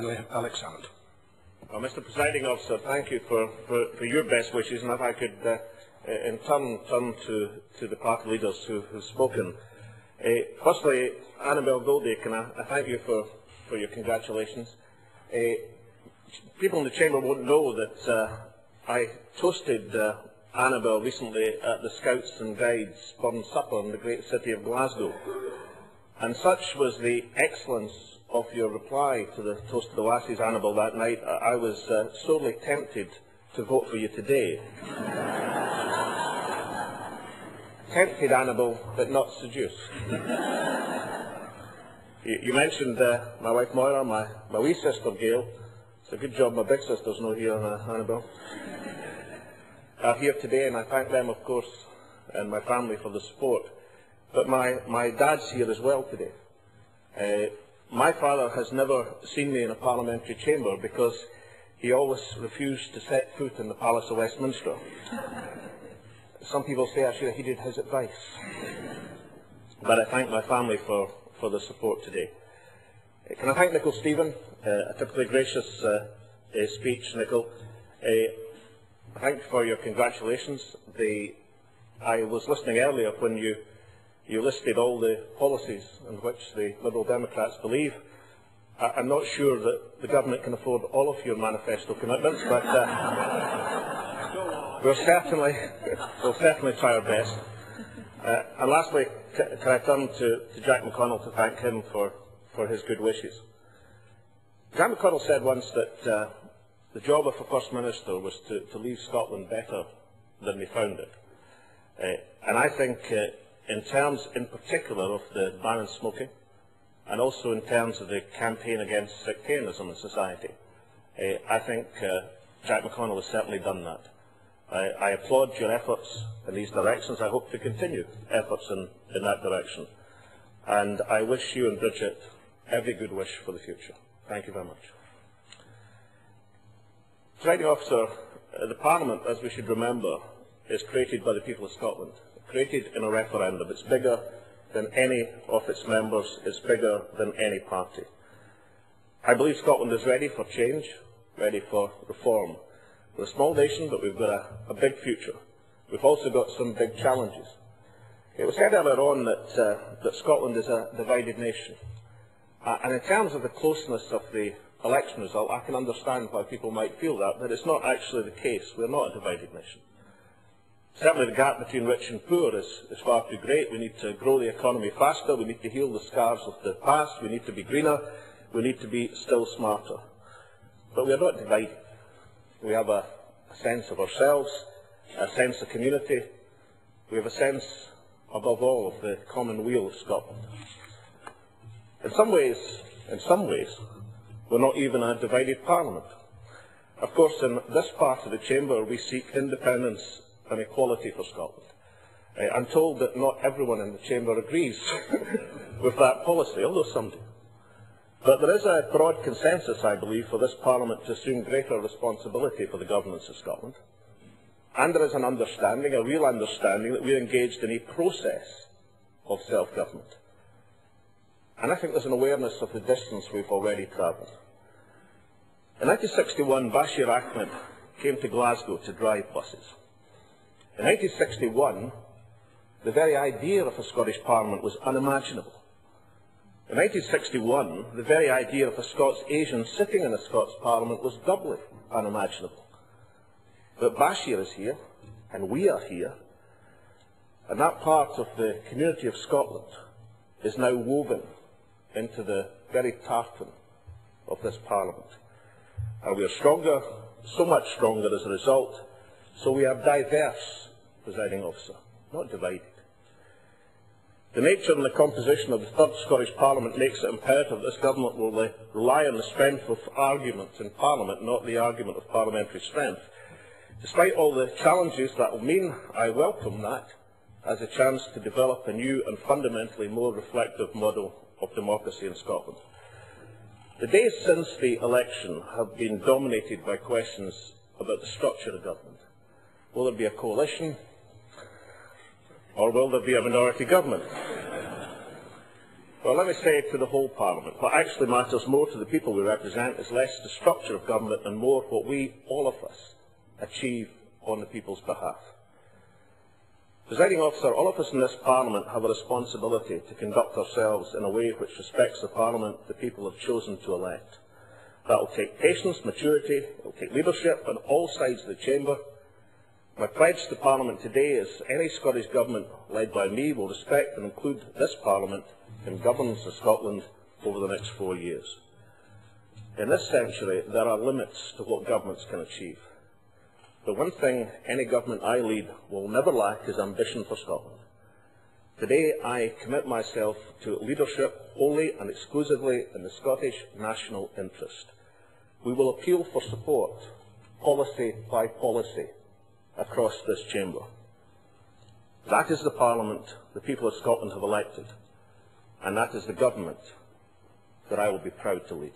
Alex Salmond. Well, Mr. Presiding Officer, thank you for your best wishes, and if I could in turn to the party leaders who've spoken. Firstly, Annabel Goldie, can I thank you for your congratulations. People in the Chamber won't know that I toasted Annabel recently at the Scouts and Guides Burn Supper in the great city of Glasgow, and such was the excellence of your reply to the Toast to the Lassies, Annabel, that night. I was sorely tempted to vote for you today. Tempted, Annabel, but not seduced. You mentioned my wife Moira, my wee sister Gail. It's a good job my big sister's not here, Annabel. Are here today, and I thank them, of course, and my family for the support. But my dad's here as well today. My father has never seen me in a parliamentary chamber because he always refused to set foot in the Palace of Westminster. Some people say I should have heeded his advice. But I thank my family for the support today. Can I thank Nicol Stephen? A typically gracious speech, Nicol. Thank you for your congratulations. I was listening earlier when you listed all the policies in which the Liberal Democrats believe. I'm not sure that the government can afford all of your manifesto commitments, but we'll certainly try our best. And lastly, can I turn to Jack McConnell to thank him for his good wishes. Jack McConnell said once that the job of a First Minister was to leave Scotland better than they found it. And I think in terms in particular of the ban on smoking, and also in terms of the campaign against sectarianism in society, I think Jack McConnell has certainly done that. I applaud your efforts in these directions. I hope to continue efforts in that direction. And I wish you and Bridget every good wish for the future. Thank you very much. Presiding Officer, the Parliament, as we should remember, is created by the people of Scotland. Created in a referendum. It's bigger than any of its members. It's bigger than any party. I believe Scotland is ready for change, ready for reform. We're a small nation, but we've got a big future. We've also got some big challenges. It was said earlier on that Scotland is a divided nation. And in terms of the closeness of the election result, I can understand why people might feel that, but it's not actually the case. We're not a divided nation. Certainly the gap between rich and poor is far too great. We need to grow the economy faster. We need to heal the scars of the past. We need to be greener. We need to be still smarter. But we are not divided. We have a sense of ourselves, a sense of community. We have a sense, above all, of the common weal of Scotland. In some ways, we're not even a divided Parliament. Of course, in this part of the Chamber, we seek independence and equality for Scotland. I'm told that not everyone in the Chamber agrees with that policy, although some do. But there is a broad consensus, I believe, for this Parliament to assume greater responsibility for the governance of Scotland. And there is an understanding, a real understanding, that we're engaged in a process of self-government. And I think there's an awareness of the distance we've already travelled. In 1961, Bashir Ahmed came to Glasgow to drive buses. In 1961, the very idea of a Scottish Parliament was unimaginable. In 1961, the very idea of a Scots Asian sitting in a Scots Parliament was doubly unimaginable. But Bashir is here, and we are here, and that part of the community of Scotland is now woven into the very tartan of this Parliament. And we are stronger, so much stronger as a result. So we are diverse, Presiding Officer, not divided. The nature and the composition of the Third Scottish Parliament makes it imperative that this government will rely on the strength of argument in Parliament, not the argument of parliamentary strength. Despite all the challenges that will mean, I welcome that as a chance to develop a new and fundamentally more reflective model of democracy in Scotland. The days since the election have been dominated by questions about the structure of government. Will there be a coalition, or will there be a minority government? Well, let me say to the whole Parliament, what actually matters more to the people we represent is less the structure of government and more what we, all of us, achieve on the people's behalf. Presiding Officer, all of us in this Parliament have a responsibility to conduct ourselves in a way which respects the Parliament the people have chosen to elect. That will take patience, maturity, it will take leadership on all sides of the chamber. My pledge to Parliament today is any Scottish Government led by me will respect and include this Parliament in governance of Scotland over the next 4 years. In this century, there are limits to what governments can achieve. The one thing any government I lead will never lack is ambition for Scotland. Today, I commit myself to leadership wholly and exclusively in the Scottish national interest. We will appeal for support, policy by policy, across this chamber. That is the Parliament the people of Scotland have elected, and that is the government that I will be proud to lead.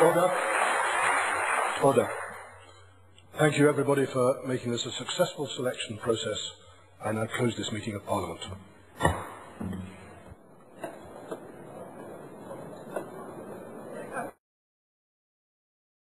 Order. Order. Thank you, everybody, for making this a successful selection process. I now close this meeting of Parliament.